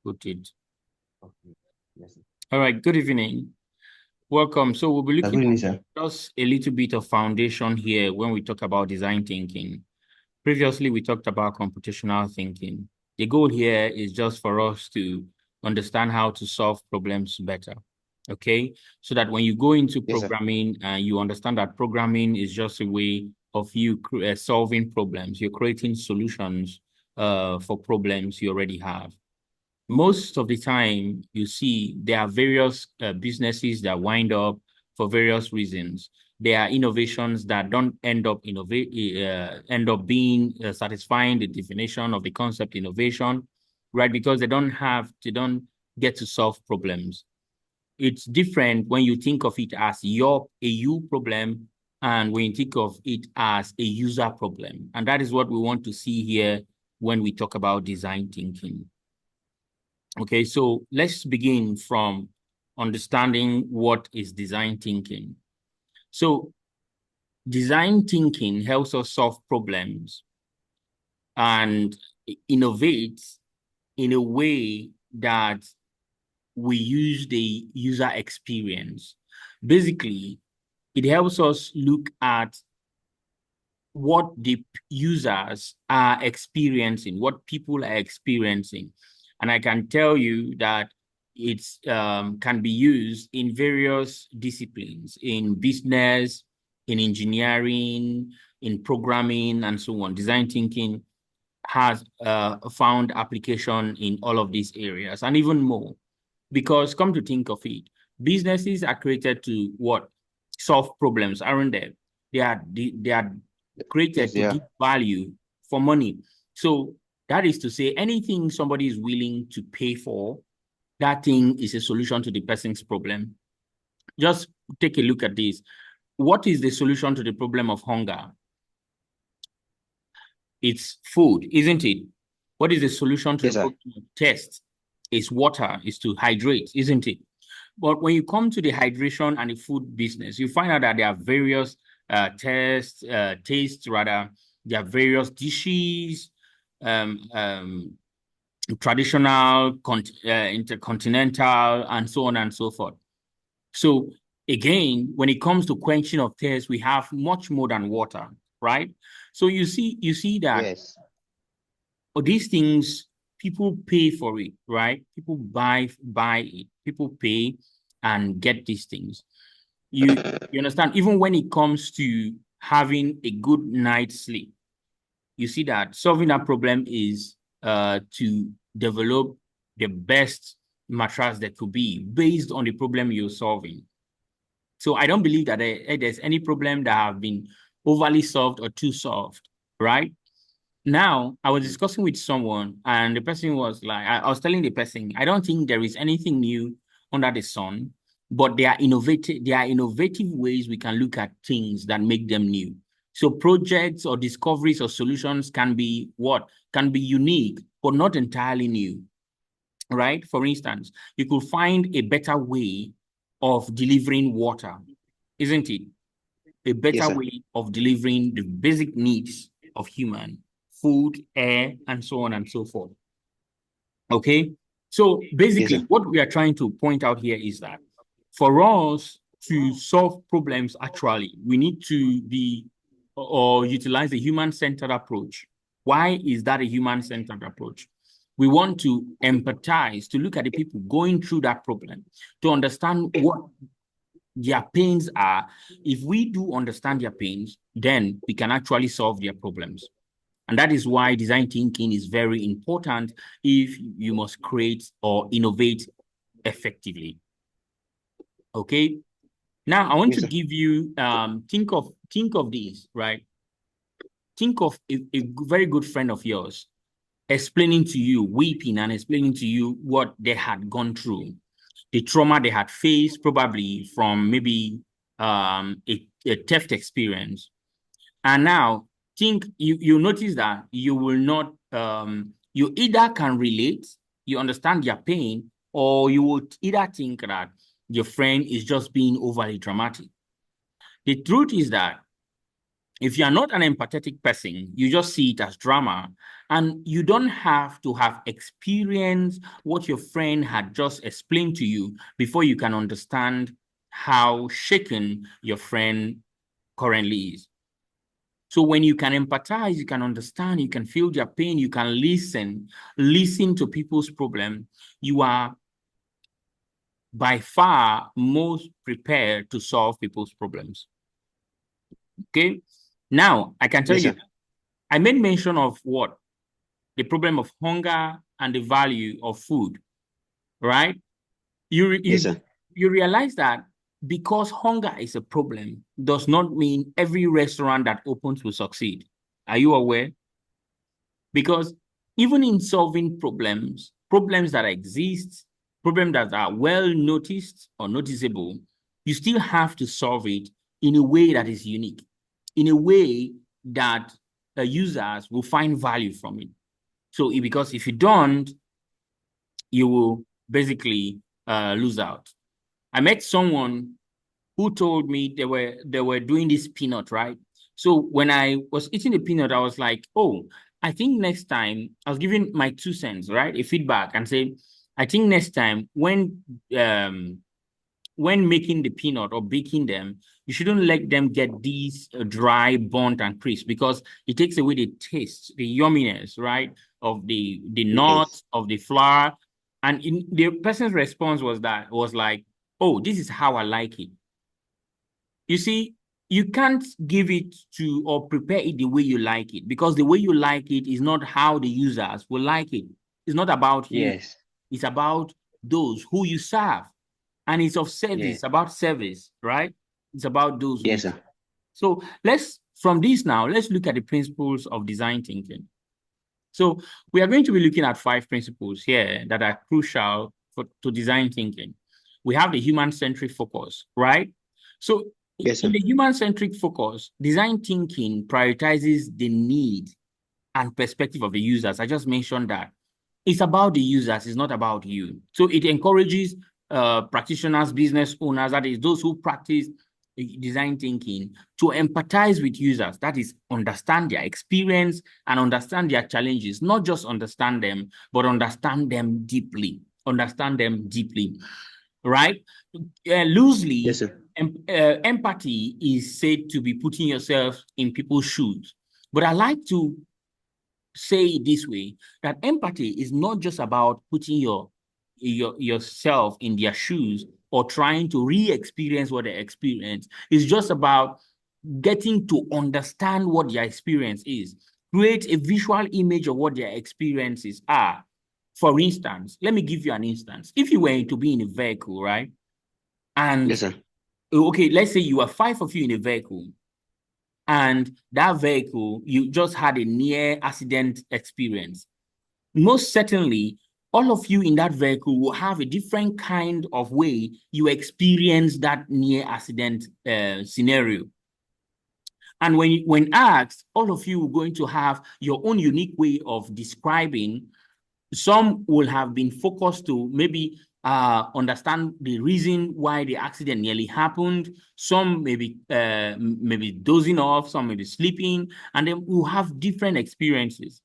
put it. Okay. Yes, sir. All right, good evening. Welcome. So we'll be Good looking evening, at sir. just a little bit of foundation here when we talk about design thinking. Previously, we talked about computational thinking. The goal here is just for us to understand how to solve problems better. Okay, so that when you go into Yes, sir. programming, you understand that programming is just a way of you solving problems. You're creating solutions for problems you already have. Most of the time, you see there are various businesses that wind up for various reasons. There are innovations that don't end up being satisfying the definition of the concept innovation, right? Because they don't get to solve problems. It's different when you think of it as a you problem and when you think of it as a user problem. And that is what we want to see here when we talk about design thinking. Okay, so let's begin from understanding what is design thinking. So design thinking helps us solve problems and innovate in a way that we use the user experience. Basically, it helps us look at what the users are experiencing, what people are experiencing. And I can tell you that it can be used in various disciplines, in business, in engineering, in programming, and so on. Design thinking has found application in all of these areas and even more. Because come to think of it, businesses are created to what? Solve problems, aren't they? They are Yes, created to yeah. give value for money. So that is to say, anything somebody is willing to pay for, that thing is a solution to the person's problem. Just take a look at this. What is the solution to the problem of hunger? It's food, isn't it? What is the solution to the Yes, sir. problem of thirst? It's water, is to hydrate, isn't it? But when you come to the hydration and the food business, you find out that there are various tastes rather. There are various dishes, um, um, traditional, intercontinental, and so on and so forth. So again, when it comes to quenching of thirst, we have much more than water, right? So you see that these things people pay for it, right? People buy it. People pay and get these things. You understand? Even when it comes to having a good night's sleep, you see that solving that problem is to develop the best mattress that could be based on the problem you're solving. So I don't believe that there's any problem that have been overly solved or too solved, right? Now, I was discussing with someone, and the person was like, I was telling the person, I don't think there is anything new under the sun, but there are innovative ways we can look at things that make them new. So projects or discoveries or solutions can be what? Can be unique, but not entirely new, right? For instance, you could find a better way of delivering water, isn't it? A Yes, better sir. way of delivering the basic needs of human, food, air, and so on and so forth. Okay. So Yes, basically, sir. what we are trying to point out here is that for us to solve problems actually, we need to be or utilize a human-centered approach. Why is that a human-centered approach? We want to empathize, to look at the people going through that problem, to understand what their pains are. If we do understand their pains, then we can actually solve their problems. And that is why design thinking is very important if you must create or innovate effectively. Okay. Now I want Yes, to sir. give you think of this, right? Think of a very good friend of yours explaining to you, weeping and explaining to you what they had gone through, the trauma they had faced, probably from maybe a theft experience. And now think you notice that you will not you either can relate, you understand their pain, or you would either think that your friend is just being overly dramatic. The truth is that if you are not an empathetic person, you just see it as drama And you don't have to have experienced what your friend had just explained to you before you can understand how shaken your friend currently is. So when you can empathize, you can understand, you can feel their pain, you can listen to people's problem, you are by far most prepared to solve people's problems. Okay. Now, I can tell Yes, you, sir. I made mention of what? The problem of hunger and the value of food, right? You, Yes, you, sir. you realize that because hunger is a problem does not mean every restaurant that opens will succeed. Are you aware? Because even in solving problems that exist, problems that are well noticed or noticeable, you still have to solve it in a way that is unique, in a way that users will find value from it. So, because if you don't, you will basically lose out. I met someone who told me they were doing this peanut, right? So when I was eating the peanut, I was like, oh, I think next time I was giving my 2 cents, right? A feedback and say, I think next time when making the peanut or baking them, you shouldn't let them get these dry, burnt, and crisp because it takes away the taste, the yumminess, right, of the Yes. nuts, of the flour. And the person's response was like, oh, this is how I like it. You see, you can't give it to or prepare it the way you like it because the way you like it is not how the users will like it. It's not about you. Yes. It's about those who you serve. And it's of service, Yes. about service, right? It's about those who you Yes, serve. sir. So from this now, let's look at the principles of design thinking. So we are going to be looking at 5 principles here that are crucial to design thinking. We have the human-centric focus, right? So Yes, in sir. the human-centric focus, design thinking prioritizes the need and perspective of the users. I just mentioned that. It's about the users, it's not about you. So it encourages practitioners, business owners, that is, those who practice design thinking, to empathize with users, that is, understand their experience and understand their challenges, not just understand them, but understand them deeply. Understand them deeply, right? Yes, Loosely, sir. empathy is said to be putting yourself in people's shoes. But I like to say it this way, that empathy is not just about putting yourself in their shoes or trying to re-experience what they experience. It's just about getting to understand what their experience is, create a visual image of what their experiences are. For instance, let me give you an instance. If you were to be in a vehicle, right? And Yes, sir. okay, let's say you are 5 of you in a vehicle, and that vehicle, you just had a near accident experience. Most certainly, all of you in that vehicle will have a different kind of way you experience that near accident scenario. And when asked, all of you are going to have your own unique way of describing. Some will have been focused to maybe understand the reason why the accident nearly happened. Some maybe dozing off, some maybe sleeping, and then we'll have different experiences.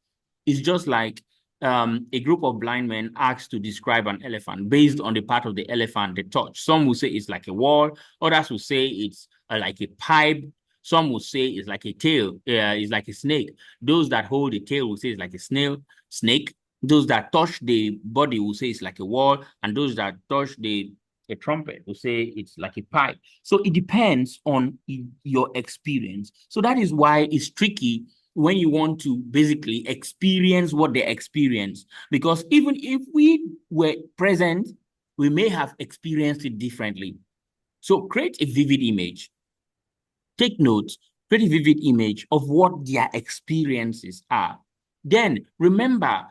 It's just like a group of blind men asked to describe an elephant based on the part of the elephant they touch. Some will say it's like a wall, others will say it's like a pipe. Some will say it's like a tail, it's like a snake. Those that hold the tail will say it's like a snake. Those that touch the body will say it's like a wall, and those that touch the a trumpet will say it's like a pipe. So it depends on your experience. So that is why it's tricky when you want to basically experience what they experience. Because even if we were present, we may have experienced it differently. So create a vivid image. Take notes, create a vivid image of what their experiences are. Then remember,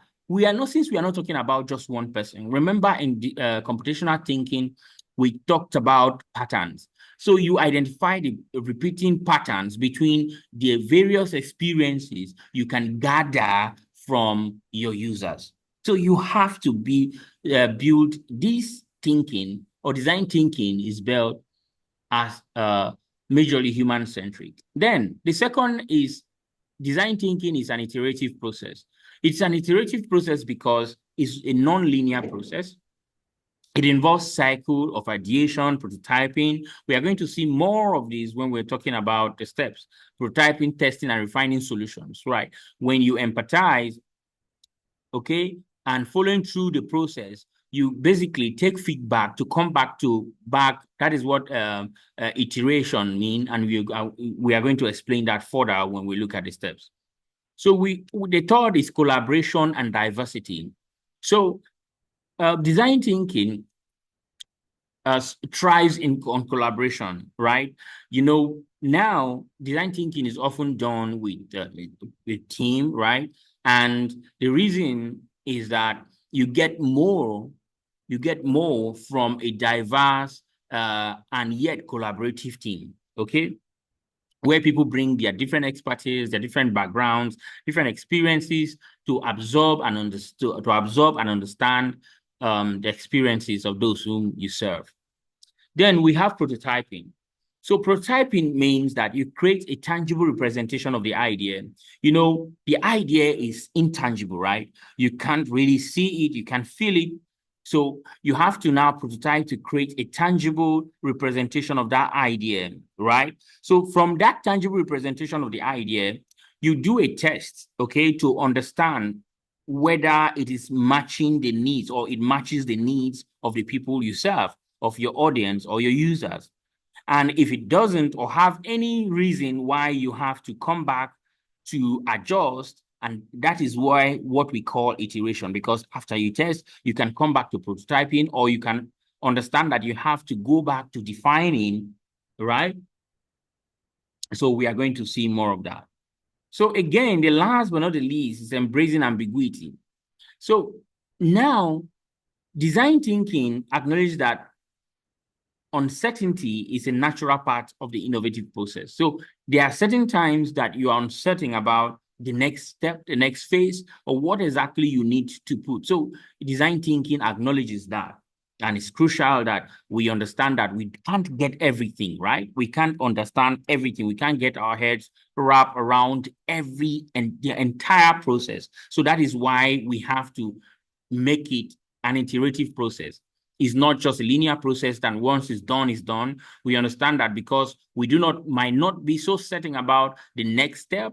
since we are not talking about just one person, remember in the computational thinking, we talked about patterns. So you identify the repeating patterns between the various experiences you can gather from your users. So you have to build this thinking, or design thinking is built as majorly human centric. Then the second is design thinking is an iterative process. It's an iterative process because it's a non-linear process. It involves cycle of ideation, prototyping. We are going to see more of these when we're talking about the steps: prototyping, testing, and refining solutions, right? When you empathize, okay, and following through the process, you basically take feedback to come back to back. That is what iteration mean, and we are going to explain that further when we look at the steps. So the third is collaboration and diversity. So design thinking thrives on collaboration, right? You know, now design thinking is often done with team, right? And the reason is that you get more from a diverse and yet collaborative team, okay? Where people bring their different expertise, their different backgrounds, different experiences to absorb and understand the experiences of those whom you serve. Then we have prototyping. So prototyping means that you create a tangible representation of the idea. You know, the idea is intangible, right? You can't really see it, you can't feel it. So you have to now prototype to create a tangible representation of that idea, right? So from that tangible representation of the idea, you do a test, okay, to understand whether it is matching the needs or it matches the needs of the people you serve, of your audience or your users. And if it doesn't, or have any reason why you have to come back to adjust, and that is why what we call iteration, because after you test, you can come back to prototyping, or you can understand that you have to go back to defining, right? So we are going to see more of that. So again, the last but not the least is embracing ambiguity. So now design thinking acknowledges that uncertainty is a natural part of the innovative process. So there are certain times that you are uncertain about the next step, the next phase, or what exactly you need to put. So design thinking acknowledges that. And it's crucial that we understand that we can't get everything, right? We can't understand everything. We can't get our heads wrapped around the entire process. So that is why we have to make it an iterative process. It's not just a linear process that once it's done, it's done. We understand that because we might not be so certain about the next step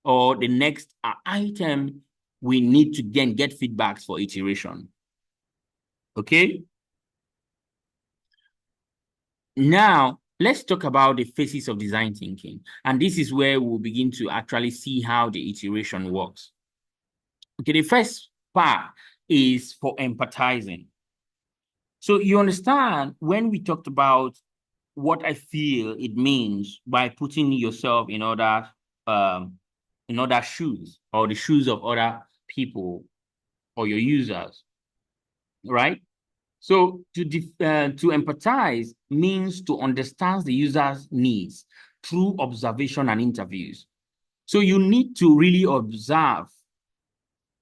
or the next item, we need to then get feedbacks for iteration. Okay? Now, let's talk about the phases of design thinking. And this is where we'll begin to actually see how the iteration works. Okay, the first part is for empathizing. So you understand when we talked about what I feel it means by putting yourself in other shoes, or the shoes of other people or your users, right? So to empathize means to understand the user's needs through observation and interviews. So you need to really observe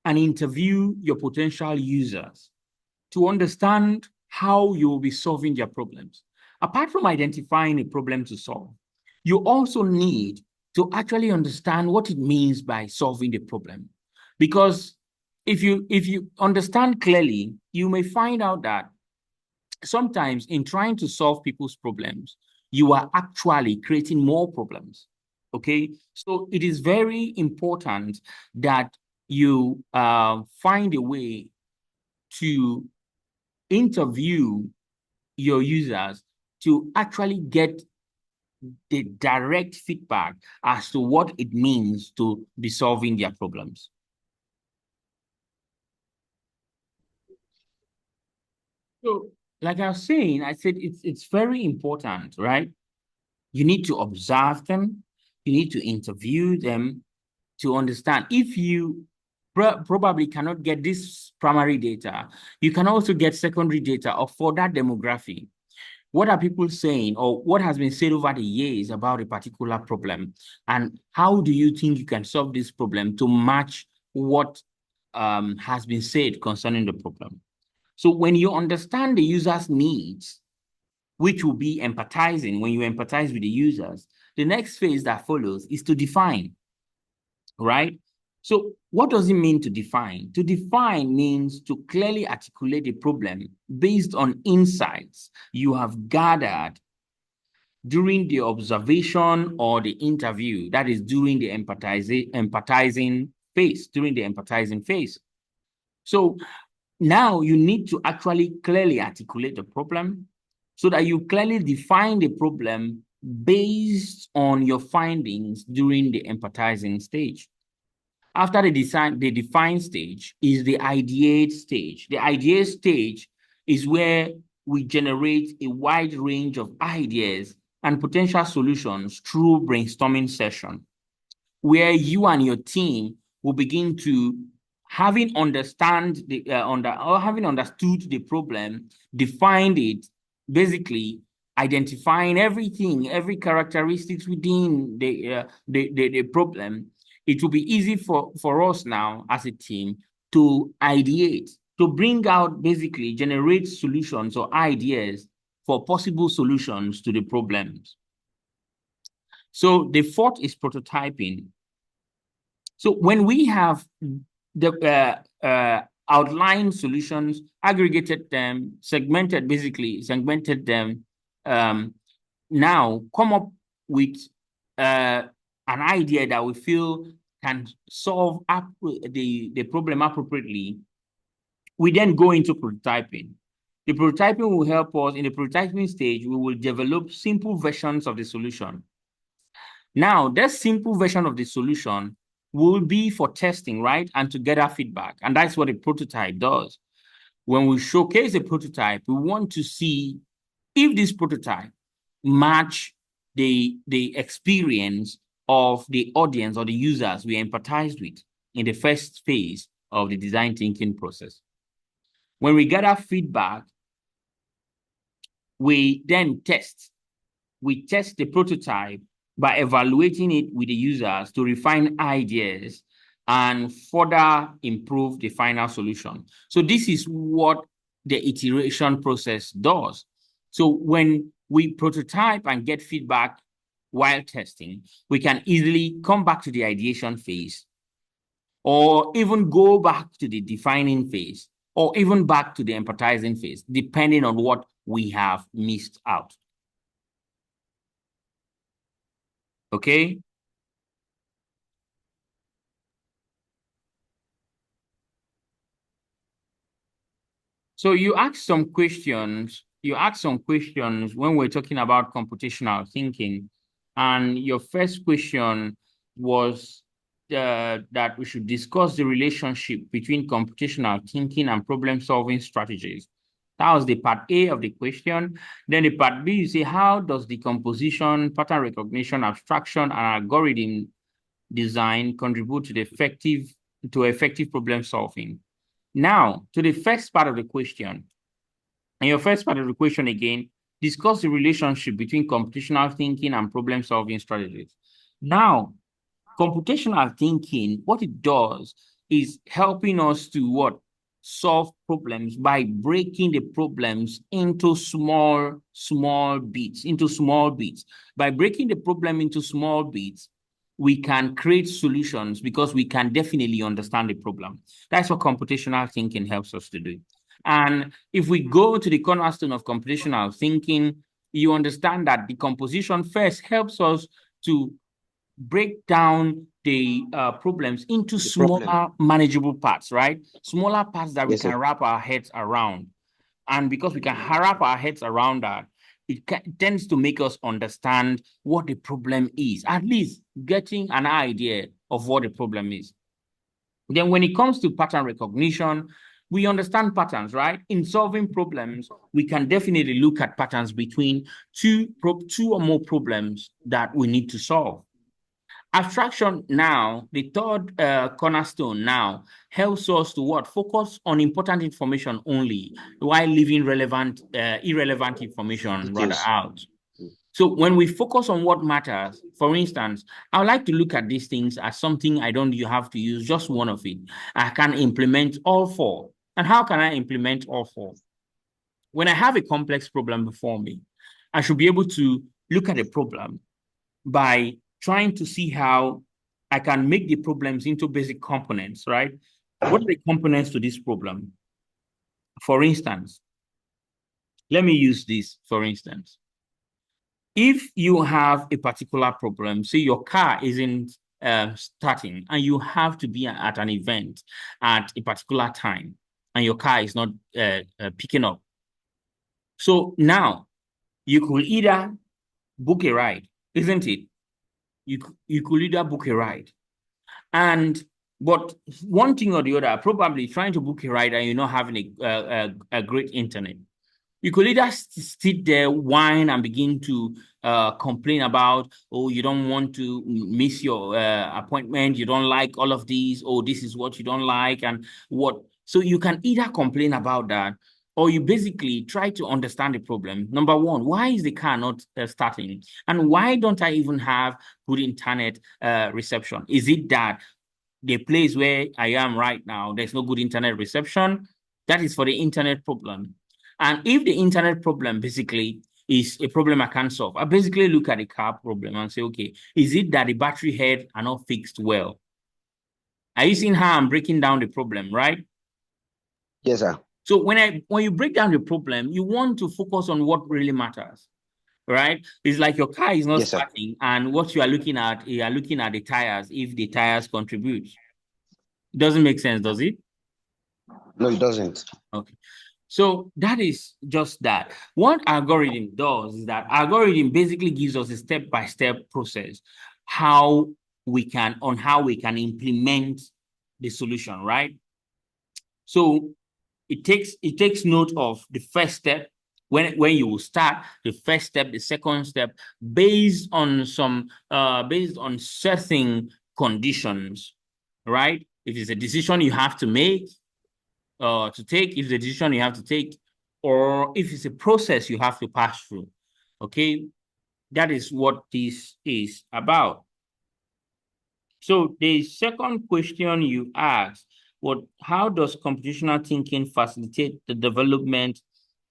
and interview your potential users to understand how you will be solving their problems. Apart from identifying a problem to solve, you also need to actually understand what it means by solving the problem. Because if you understand clearly, you may find out that sometimes in trying to solve people's problems, you are actually creating more problems. Okay, so it is very important that you find a way to interview your users to actually get the direct feedback as to what it means to be solving their problems. So, like I was saying, I said it's very important, right? You need to observe them, you need to interview them to understand. If you probably cannot get this primary data, you can also get secondary data of for that demographic. What are people saying, or what has been said over the years about a particular problem? And how do you think you can solve this problem to match what has been said concerning the problem? So when you understand the user's needs, which will be empathizing, when you empathize with the users, the next phase that follows is to define, right? So what does it mean to define? To define means to clearly articulate a problem based on insights you have gathered during the observation or the interview, that is during the empathizing phase. So now you need to actually clearly articulate the problem so that you clearly define the problem based on your findings during the empathizing stage. After the define stage is the ideate stage. The ideate stage is where we generate a wide range of ideas and potential solutions through brainstorming session, where you and your team will begin to, having understood the problem, defined it, basically identifying everything, every characteristics within the problem. It will be easy for us now as a team to ideate, to bring out, basically generate solutions or ideas for possible solutions to the problems. So the fourth is prototyping. So when we have the outlined solutions, aggregated them, segmented them, now come up with an idea that we feel can solve the problem appropriately, we then go into prototyping. The prototyping will help us. In the prototyping stage, we will develop simple versions of the solution. Now, that simple version of the solution will be for testing, right? And to gather feedback. And that's what a prototype does. When we showcase a prototype, we want to see if this prototype match the experience of the audience or the users we empathized with in the first phase of the design thinking process. When we gather feedback, we then test. We test the prototype by evaluating it with the users to refine ideas and further improve the final solution. So this is what the iteration process does. So when we prototype and get feedback while testing, we can easily come back to the ideation phase, or even go back to the defining phase, or even back to the empathizing phase, depending on what we have missed out. Okay? So you asked some questions. You asked some questions when we're talking about computational thinking. And your first question was that we should discuss the relationship between computational thinking and problem-solving strategies. That was the part A of the question. Then the part B, you say, how does the composition, pattern recognition, abstraction, and algorithm design contribute to effective problem solving? Now, to the first part of the question. In your first part of the question again, discuss the relationship between computational thinking and problem-solving strategies. Now, computational thinking, what it does is helping us to what? Solve problems by breaking the problems into small bits. By breaking the problem into small bits, we can create solutions because we can definitely understand the problem. That's what computational thinking helps us to do. And if we go to the cornerstone of computational thinking, you understand that the composition first helps us to break down the problems into smaller, manageable parts, right? Smaller parts that we can wrap our heads around. And because we can wrap our heads around that, it tends to make us understand what the problem is, at least getting an idea of what the problem is. Then when it comes to pattern recognition, we understand patterns, right? In solving problems, we can definitely look at patterns between two or more problems that we need to solve. Abstraction now, the third cornerstone now, helps us to what? Focus on important information only, while leaving irrelevant information rather out. So when we focus on what matters, for instance, I would like to look at these things as something you have to use just one of it. I can implement all four. And how can I implement all four? When I have a complex problem before me, I should be able to look at the problem by trying to see how I can make the problems into basic components, right? What are the components to this problem? For instance, let me use this, for instance. If you have a particular problem, say your car isn't starting and you have to be at an event at a particular time and your car is not picking up. So now you could either book a ride, isn't it? You could either book a ride. But one thing or the other, probably trying to book a ride and you're not having a great internet. You could either sit there, whine, and begin to complain about, oh, you don't want to miss your appointment, you don't like all of these, oh, this is what you don't like, and what. So you can either complain about that, or you basically try to understand the problem. Number one, why is the car not starting? And why don't I even have good internet reception? Is it that the place where I am right now, there's no good internet reception? That is for the internet problem. And if the internet problem basically is a problem I can't solve, I basically look at the car problem and say, okay, is it that the battery head are not fixed well? Are you seeing how I'm breaking down the problem, right? Yes, sir. So when you break down the problem, you want to focus on what really matters, right? It's like your car is not Yes, sir. starting, and what you are looking at the tires, if the tires contribute. It doesn't make sense, does it? No, it doesn't. Okay. So that is just that. What algorithm does is that algorithm basically gives us a step-by-step process how we can implement the solution, right? So it takes note of the first step when you will start, the first step, the second step, based on certain conditions, right? If it's a decision you have to make, to take, if it's a decision you have to take, or if it's a process you have to pass through. Okay, that is what this is about. So the second question you asked, how does computational thinking facilitate the development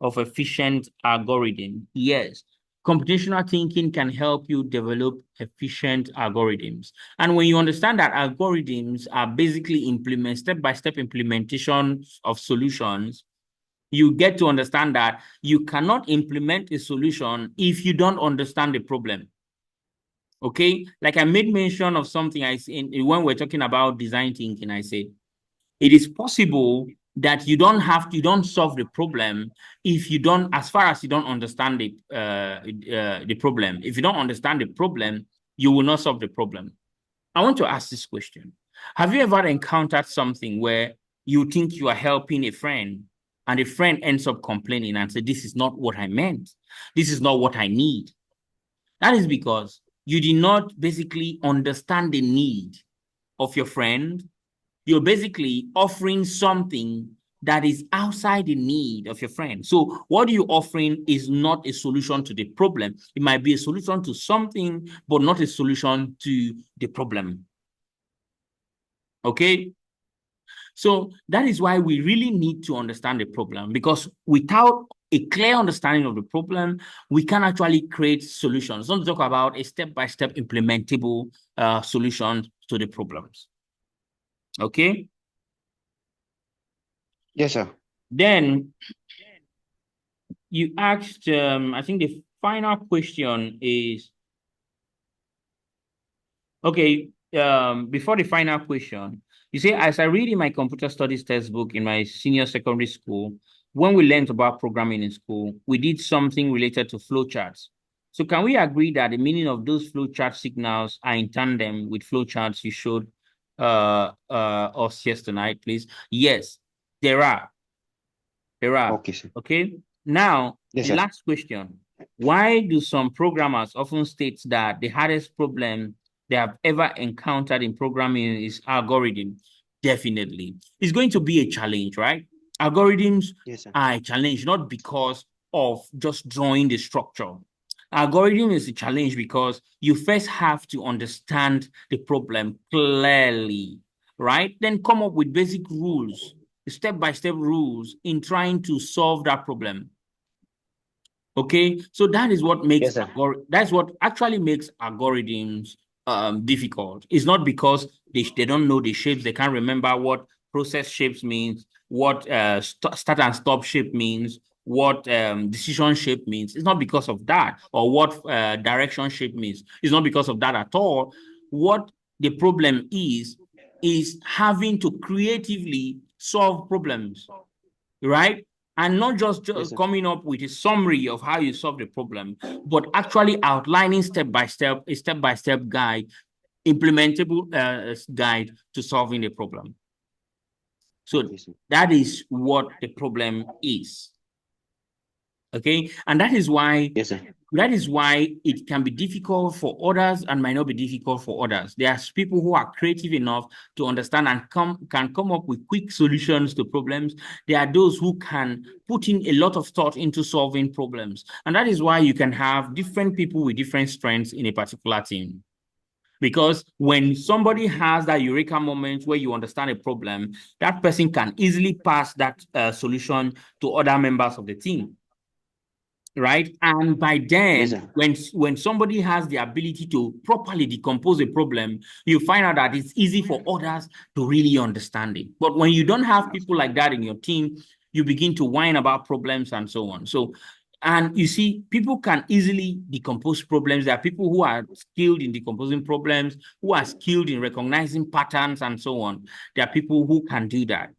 of efficient algorithm? Yes, computational thinking can help you develop efficient algorithms. And when you understand that algorithms are basically step-by-step implementation of solutions, you get to understand that you cannot implement a solution if you don't understand the problem. Okay, like I made mention of something when we're talking about design thinking, I said it is possible that you don't solve the problem if you don't, as far as you don't understand the problem. If you don't understand the problem, you will not solve the problem. I want to ask this question. Have you ever encountered something where you think you are helping a friend and a friend ends up complaining and say, this is not what I meant. This is not what I need. That is because you did not basically understand the need of your friend. You're basically offering something that is outside the need of your friend. So what you're offering is not a solution to the problem. It might be a solution to something, but not a solution to the problem. Okay? So that is why we really need to understand the problem, because without a clear understanding of the problem, we can actually create solutions. Don't talk about a step-by-step implementable solution to the problems. Okay? Yes, sir. Then you asked, I think the final question is, okay, before the final question, you say, as I read in my computer studies textbook in my senior secondary school, when we learned about programming in school, we did something related to flowcharts. So can we agree that the meaning of those flowchart signals are in tandem with flowcharts you showed us yesterday, please? Yes, there are. There are. Okay, sir. Okay. Now, Yes, the sir. last question. Why do some programmers often state that the hardest problem they have ever encountered in programming is algorithm? Definitely. It's going to be a challenge, right? Algorithms Yes, sir. are a challenge, not because of just drawing the structure. Algorithm is a challenge because you first have to understand the problem clearly, right? Then come up with basic rules, step-by-step rules in trying to solve that problem. Okay, so that is what makes Yes, sir. that's what actually makes algorithms difficult. It's not because they don't know the shapes, they can't remember what process shapes means, what start and stop shape means, what decision shape means. It's not because of that, or what direction shape means. It's not because of that at all. What the problem is having to creatively solve problems, right? And not just Yes, sir. coming up with a summary of how you solve the problem, but actually outlining step by step, a step by step guide, implementable guide to solving the problem. So Yes, sir. that is what the problem is. Okay. And Yes, sir. that is why it can be difficult for others and might not be difficult for others. There are people who are creative enough to understand and can come up with quick solutions to problems. There are those who can put in a lot of thought into solving problems. And that is why you can have different people with different strengths in a particular team. Because when somebody has that eureka moment where you understand a problem, that person can easily pass that solution to other members of the team, right? And by Yes, then, sir. when somebody has the ability to properly decompose a problem, you find out that it's easy for others to really understand it. But when you don't have people like that in your team, you begin to whine about problems and so on. So, and you see, people can easily decompose problems. There are people who are skilled in decomposing problems, who are skilled in recognizing patterns and so on. There are people who can do that.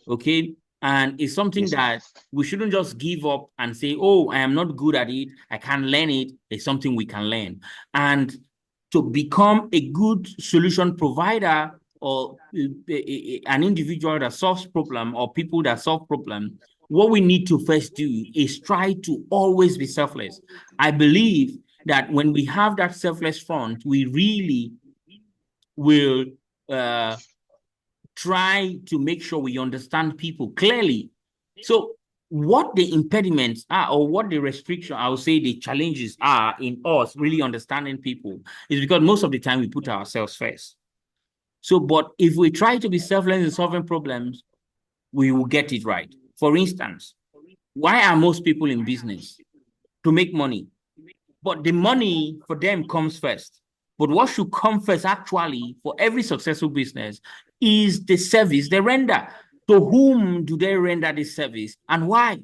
Okay. And it's something Yes, sir. that we shouldn't just give up and say, oh, I am not good at it, I can't learn it. It's something we can learn. And to become a good solution provider, or an individual that solves problem, or people that solve problem, what we need to first do is try to always be selfless. I believe that when we have that selfless front, we really will uh, try to make sure we understand people clearly. So, what the impediments are, or what the restriction, I would say the challenges are in us really understanding people, is because most of the time we put ourselves first. So, but if we try to be selfless in solving problems, we will get it right. For instance, why are most people in business? To make money. But the money for them comes first. But what should come first, actually, for every successful business is the service they render. To whom do they render this service and why?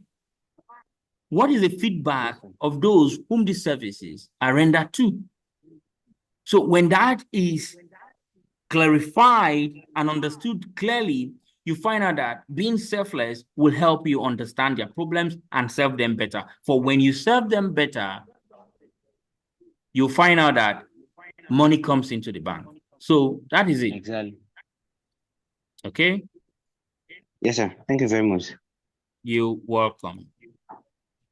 What is the feedback Yes, sir. of those whom these services are rendered to? So when that is clarified and understood clearly, you find out that being selfless will help you understand their problems and serve them better. For when you serve them better, you'll find out that money comes into the bank. So that is it. Exactly. Okay. Yes, sir. Thank you very much. You're welcome.